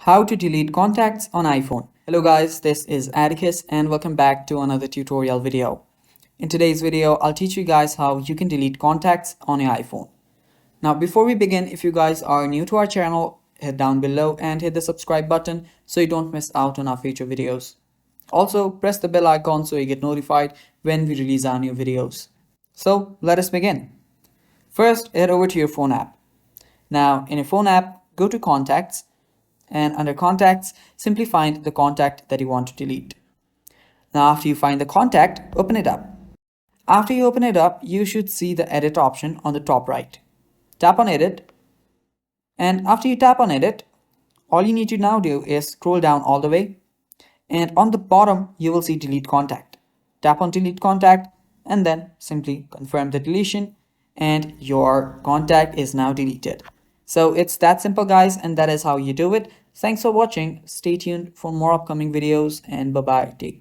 How to delete contacts on iPhone. Hello guys, this is Atticus and welcome back to another tutorial video. In today's video, I'll teach you guys how you can delete contacts on your iPhone. Now before we begin, if you guys are new to our channel, head down below and hit the subscribe button so you don't miss out on our future videos. Also, press the bell icon so you get notified when we release our new videos. So let us begin. First, head over to your phone app. Now in your phone app, go to Contacts, and under Contacts, simply find the contact that you want to delete. Now after you find the contact, open it up. After you open it up, you should see the Edit option on the top right. Tap on Edit, and after you tap on Edit, all you need to now do is scroll down all the way, and on the bottom you will see Delete Contact. Tap on Delete Contact and then simply confirm the deletion, and your contact is now deleted. So it's that simple guys, and that is how you do it. Thanks for watching. Stay tuned for more upcoming videos, and bye bye. Take care.